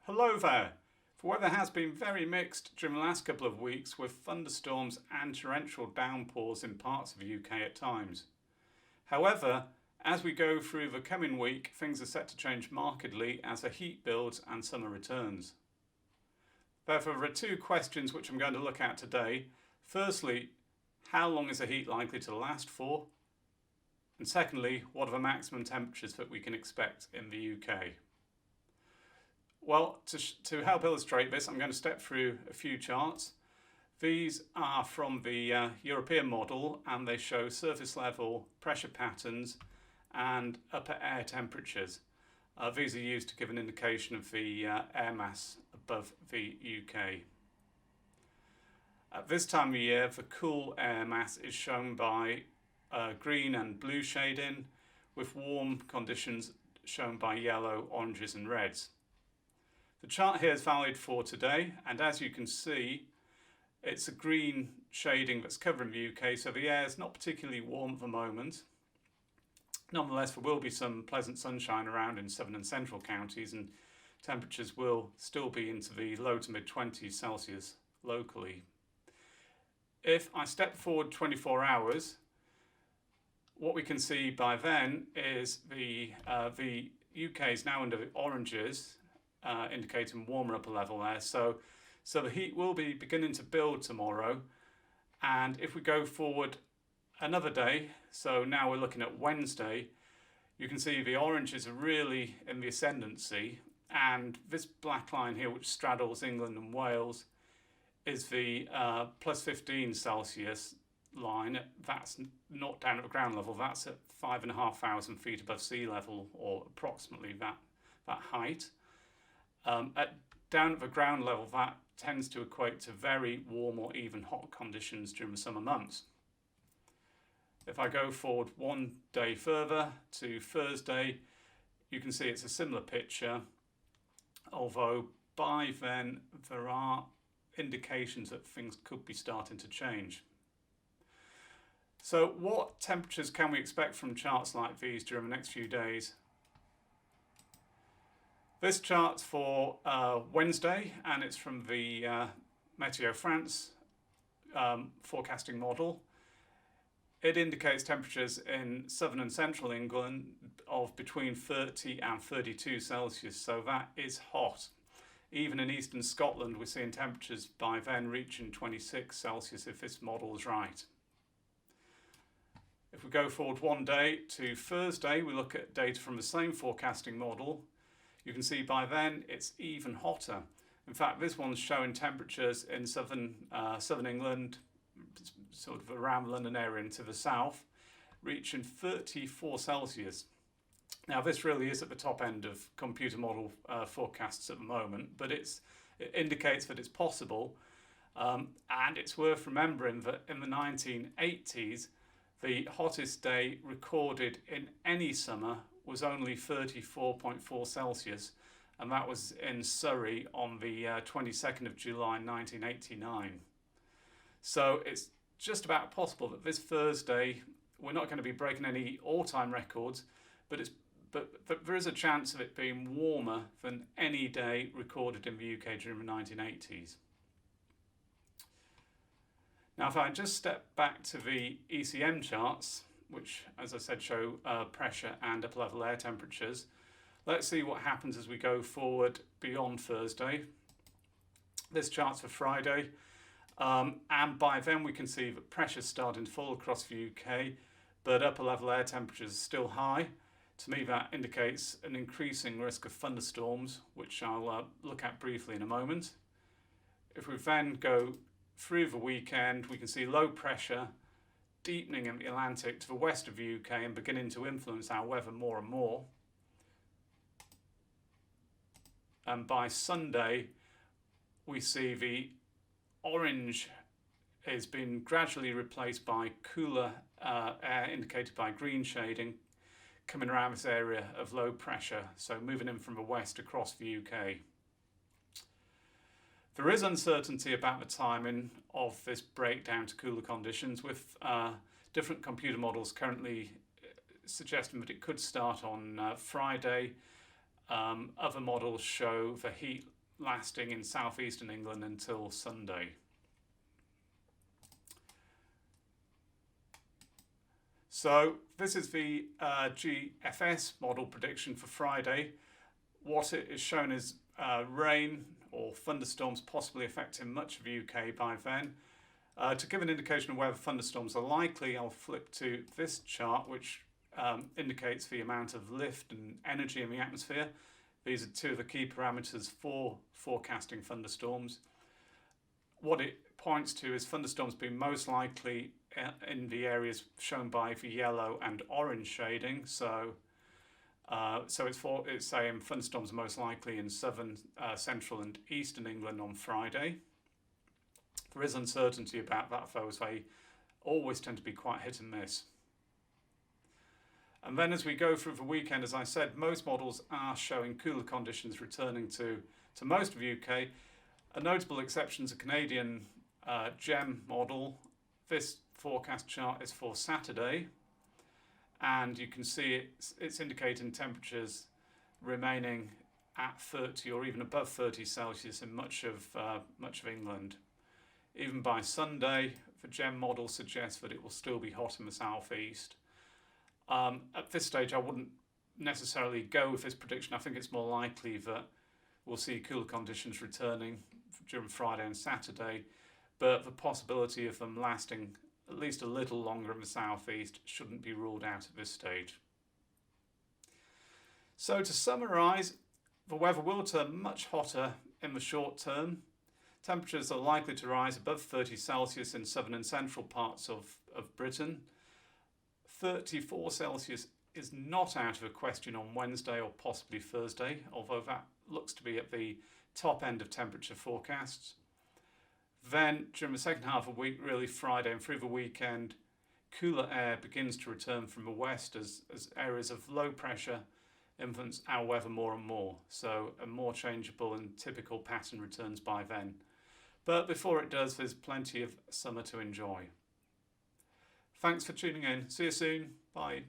Hello there! The weather has been very mixed during the last couple of weeks with thunderstorms and torrential downpours in parts of the UK at times. However, as we go through the coming week, things are set to change markedly as the heat builds and summer returns. Therefore, there are two questions which I'm going to look at today. Firstly, how long is the heat likely to last for? And secondly, what are the maximum temperatures that we can expect in the UK? Well, to help illustrate this, I'm going to step through a few charts. These are from the European model and they show surface level pressure patterns and upper air temperatures. These are used to give an indication of the air mass above the UK. At this time of year, the cool air mass is shown by green and blue shading, with warm conditions shown by yellow, oranges and reds. The chart here is valid for today, and as you can see, it's a green shading that's covering the UK, so the air is not particularly warm at the moment. Nonetheless, there will be some pleasant sunshine around in southern and central counties, and temperatures will still be into the low to mid 20s Celsius locally. If I step forward 24 hours, what we can see by then is the UK is now under the oranges, indicating warmer upper level there. So the heat will be beginning to build tomorrow. And if we go forward another day, so now we're looking at Wednesday, you can see the oranges are really in the ascendancy. And this black line here, which straddles England and Wales, is the plus 15 Celsius line. That's not down at the ground level, that's at 5,500 feet above sea level, or approximately that height. Down at the ground level, that tends to equate to very warm or even hot conditions during the summer months. If I go forward one day further to Thursday, you can see it's a similar picture, although by then there are indications that things could be starting to change. So what temperatures can we expect from charts like these during the next few days? This chart's for Wednesday, and it's from the Meteo France forecasting model. It indicates temperatures in southern and central England of between 30 and 32 Celsius, so that is hot. Even in eastern Scotland, we're seeing temperatures by then reaching 26 Celsius if this model is right. If we go forward one day to Thursday, we look at data from the same forecasting model. You can see by then it's even hotter. In fact, this one's showing temperatures in southern England, sort of around the London area into the south, reaching 34 Celsius. Now, this really is at the top end of computer model forecasts at the moment, but it indicates that it's possible. And it's worth remembering that in the 1980s, the hottest day recorded in any summer was only 34.4 Celsius, and that was in Surrey on the 22nd of July 1989. So it's just about possible that this Thursday we're not going to be breaking any all-time records, but there is a chance of it being warmer than any day recorded in the UK during the 1980s. Now, if I just step back to the ECM charts, which, as I said, show pressure and upper level air temperatures, let's see what happens as we go forward beyond Thursday. This chart's for Friday, and by then we can see that pressure's starting to fall across the UK, but upper level air temperatures are still high. To me, that indicates an increasing risk of thunderstorms, which I'll look at briefly in a moment. If we then go through the weekend, we can see low pressure deepening in the Atlantic to the west of the UK and beginning to influence our weather more and more. And by Sunday, we see the orange is being gradually replaced by cooler air indicated by green shading coming around this area of low pressure, so moving in from the west across the UK. There is uncertainty about the timing of this breakdown to cooler conditions, with different computer models currently suggesting that it could start on Friday. Other models show the heat lasting in southeastern England until Sunday. So this is the GFS model prediction for Friday. What it is shown is rain or thunderstorms possibly affecting much of the UK by then. To give an indication of whether thunderstorms are likely, I'll flip to this chart, which indicates the amount of lift and energy in the atmosphere. These are two of the key parameters for forecasting thunderstorms. What it points to is thunderstorms being most likely in the areas shown by the yellow and orange shading. So it's saying thunderstorms are most likely in southern, central and eastern England on Friday. There is uncertainty about that though, as they always tend to be quite hit and miss. And then as we go through the weekend, as I said, most models are showing cooler conditions returning to most of the UK. A notable exception is a Canadian GEM model. This forecast chart is for Saturday, and you can see it's indicating temperatures remaining at 30 or even above 30 Celsius in much of England. Even by Sunday, the GEM model suggests that it will still be hot in the southeast. At this stage, I wouldn't necessarily go with this prediction. I think it's more likely that we'll see cooler conditions returning during Friday and Saturday, but the possibility of them lasting at least a little longer in the southeast shouldn't be ruled out at this stage. So to summarise, the weather will turn much hotter in the short term. Temperatures are likely to rise above 30 Celsius in southern and central parts of Britain. 34 Celsius is not out of the question on Wednesday or possibly Thursday, although that looks to be at the top end of temperature forecasts. Then, during the second half of the week, really Friday and through the weekend, cooler air begins to return from the west as areas of low pressure influence our weather more and more. So a more changeable and typical pattern returns by then. But before it does, there's plenty of summer to enjoy. Thanks for tuning in. See you soon. Bye.